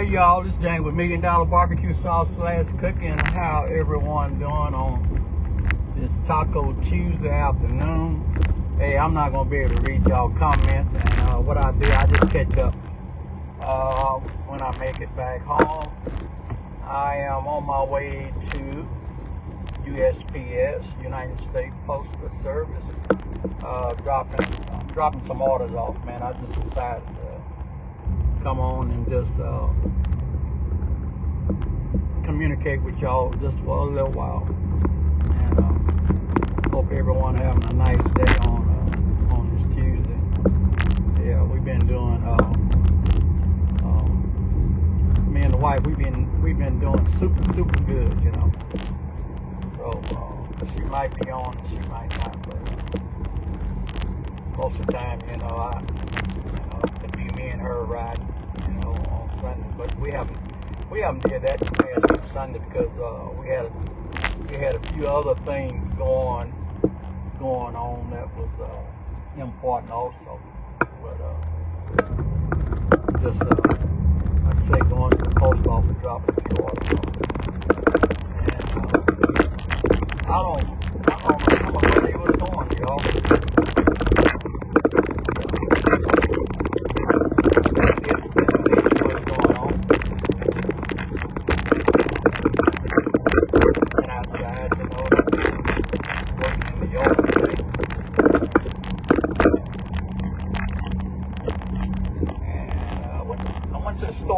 y'all, this James with $1,000,000 barbecue sauce / cooking. How everyone doing on this Taco Tuesday afternoon? Hey, I'm not gonna be able to read y'all comments, and what I do, I just catch up when I make it back home. I am on my way to USPS, United States Postal Service, dropping some orders off, man. I just decided to come on and just communicate with y'all just for a little while, and hope everyone having a nice day on this Tuesday. Yeah, we've been doing me and the wife, we've been doing super good, you know. So she might be on, she might not, but most of the time, you know, it'd be me and her ride, you know, on Sunday. But we haven't did that past Sunday because we had a few other things going on that was important also. But just like I say, going to the post office, dropping a few orders off. And I don't know what he was doing, y'all.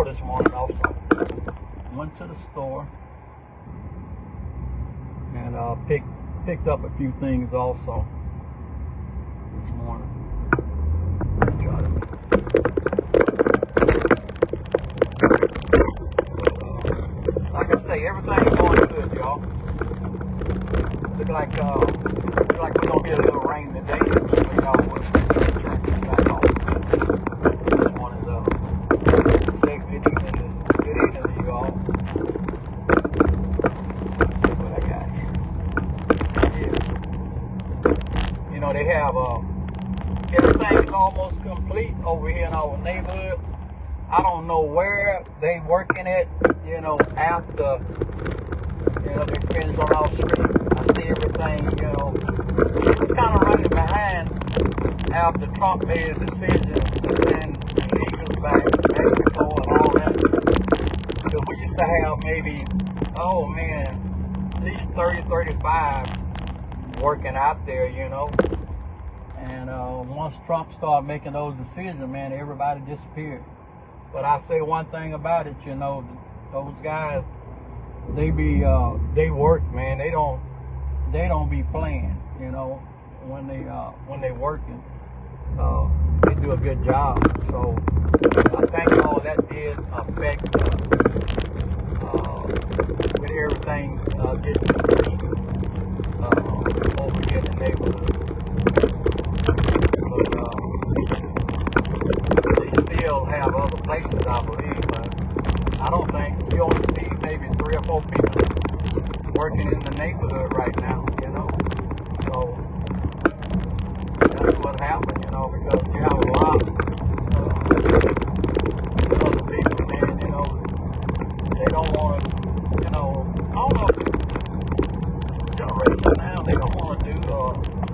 This morning also. Went to the store and picked up a few things also this morning. Like I say, everything's going good, y'all. Look like we're gonna get a little rain today. You know, back off. This morning's good evening to you all. Let's see what I got here. Yeah. You know, they have everything's almost complete over here in our neighborhood. I don't know where they working at, you know, after, you know, they finish on our street. I see everything, you know, it's kind of running behind after Trump made a decision to send illegals back to Mexico and all that. Because we used to have maybe, oh man, at least 30, 35 working out there, you know. And once Trump started making those decisions, man, everybody disappeared. But I say one thing about it, you know, those guys, they work, man. They don't be playing, you know, when they working. They do a good job. So I think all that did affect with everything getting complete over here in the neighborhood. But they still have other places, I believe. But I don't think you only see maybe 3 or 4 people working in the neighborhood right now, you know. So that's what happened, you know, because you have a lot of other people, man, you know, they don't want to, you know, I don't know, generation now, they don't want to do, a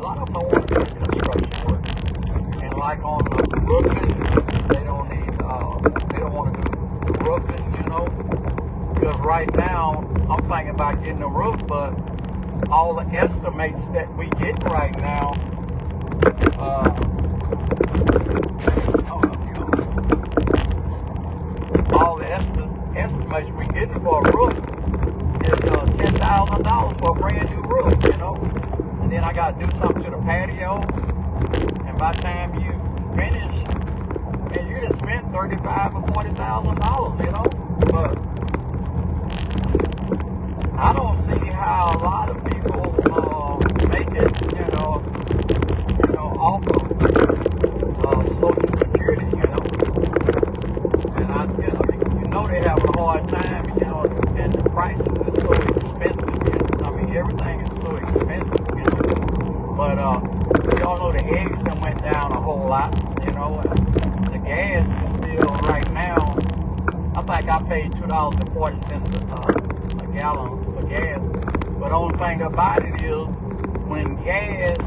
lot of them don't want to do construction work. And like on the roofing, they don't want to do roofing, you know, because right now, I'm thinking about getting a roof, but all the estimates that we get right now, all the estimates we get for a roof is $10,000 for a brand new roof, you know. And then I got to do something to the patio, and by the time you finish, and you just spent $35,000 or $40,000, you know. But I don't see how a lot of people make it, you know, off of Social Security, you know. And you know they're having a hard time, you know, and the prices are so expensive. I mean, everything is so expensive, you know. But y'all know the eggs done went down a whole lot, you know, and the gas is still right now. I think I pay $2.40 a gallon for gas. But the only thing about it is, when gas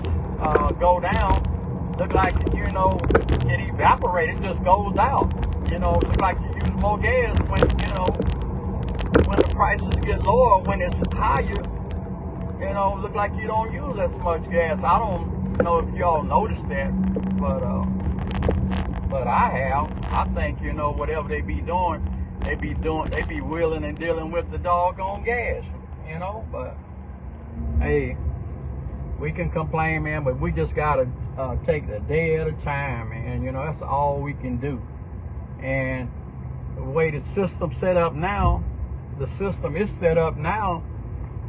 go down, look like, you know, it evaporates, it just goes out. You know, look like you use more gas when, you know, when the prices get lower. When it's higher, you know, look like you don't use as much gas. I don't know if y'all noticed that, but I have. I think, you know, whatever they be doing, they be wheeling and dealing with the doggone gas, you know. But hey, we can complain, man, but we just gotta take it a day at a time, man. You know, that's all we can do. And the way the system's set up now,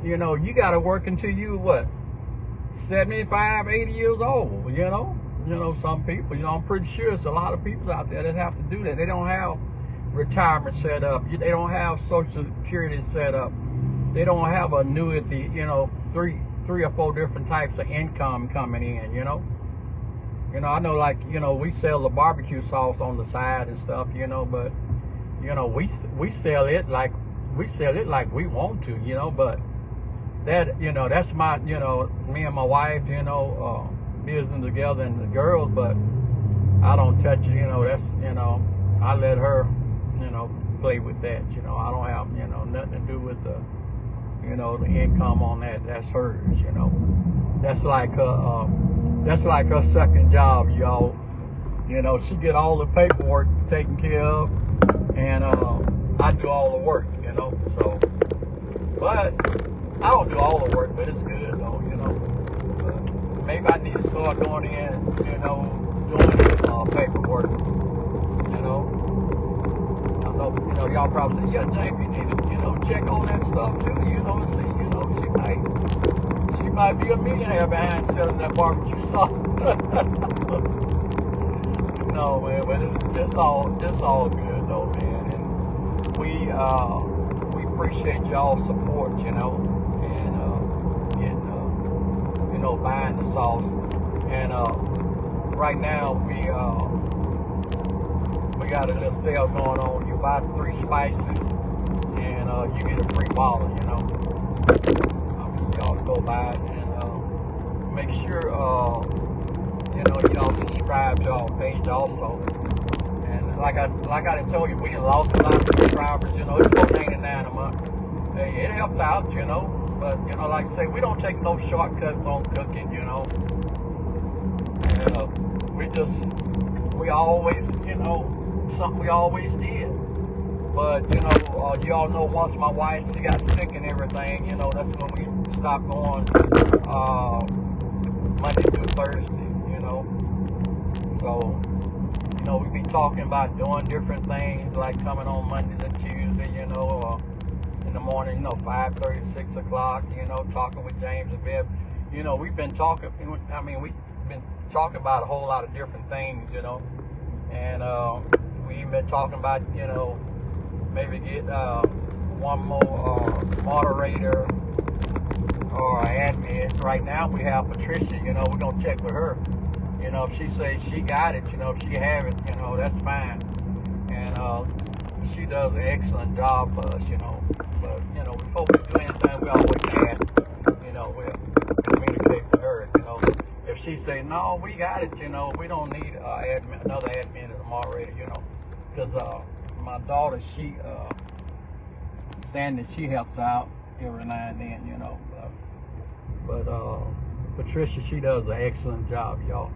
you know, you gotta work until you what, 75, 80 years old, you know. You know, some people, you know, I'm pretty sure it's a lot of people out there that have to do that. They don't have retirement set up. They don't have Social Security set up. They don't have annuity, you know, three or four different types of income coming in, you know. You know, I know, like, you know, we sell the barbecue sauce on the side and stuff, you know, but, you know, we sell it like we want to, you know. But that, you know, that's my, you know, me and my wife, you know, business together and the girls. But I don't touch it, you know. That's, you know, I let her, you know, play with that, you know. I don't have, you know, nothing to do with the, you know, the income on that. That's hers, you know. That's like her second job, y'all. You know, she get all the paperwork taken care of, and I do all the work, you know. So, but I don't do all the work, but it's good though, you know. But maybe I need to start going in, you know, doing paperwork, you know. I know, you know, y'all probably say, yeah, James, you need to, you know, check on that stuff too, you know, and see, you know, she might be a millionaire behind selling that barbecue sauce. No, man, but it's all good though, man. And we appreciate y'all's support, you know, and you know, buying the sauce. And right now we got a little sale going on. You buy 3 spices and you get a free bottle, you know. Y'all to go by it, and make sure you know, y'all subscribe to our page also. And like I done told you, we done lost a lot of subscribers, you know. It's $4.99 a month. Hey, it helps out, you know. But, you know, like I say, we don't take no shortcuts on cooking, you know. And we always, you know, something we always did. But, you know, you all know, once my wife, she got sick and everything, you know, that's when we stopped going Monday through Thursday, you know. So, you know, we be talking about doing different things, like coming on Mondays and Tuesday, you know, in the morning, you know, 5:30, 6 o'clock, you know, talking with James and Bev. You know, we've been talking, I mean, we've been talking about a whole lot of different things, you know. And we've been talking about, you know, maybe get one more moderator or admin. Right now we have Patricia, you know. We're going to check with her. You know, if she says she got it, you know, if she have it, you know, that's fine. And she does an excellent job for us, you know. But, you know, before we do anything, we always ask, you know, we'll communicate with her, you know. If she say, no, we got it, you know, we don't need another admin as a moderator, you know. Because my daughter, Sandy, she helps out every now and then, you know. But Patricia, she does an excellent job, y'all.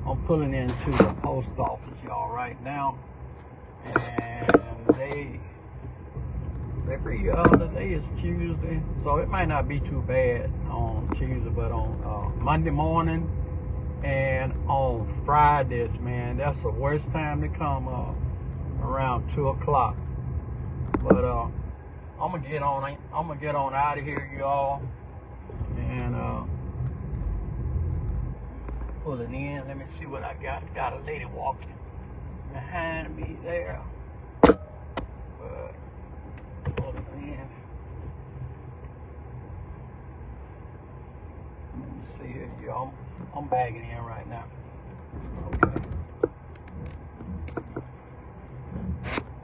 I'm pulling into the post office, y'all, right now. And every other day is Tuesday, so it might not be too bad on Tuesday, but on Monday morning and on Fridays, man, that's the worst time to come, around 2 o'clock. But I'm gonna get on out of here, y'all, and pull it in. Let me see what I got. Got a lady walking behind me there. But pull it in. Let me see here, y'all. I'm bagging in right now.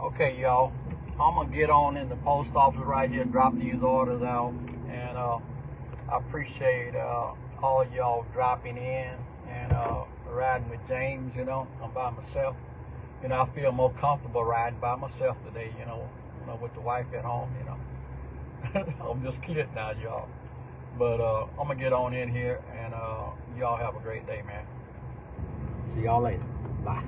Okay, y'all. I'm gonna get on in the post office right here, drop these orders out, and I appreciate all y'all dropping in and riding with James. You know, I'm by myself. You know, I feel more comfortable riding by myself today. You know, with the wife at home. You know, I'm just kidding now, y'all. But I'm gonna get on in here, and y'all have a great day, man. See y'all later. Bye.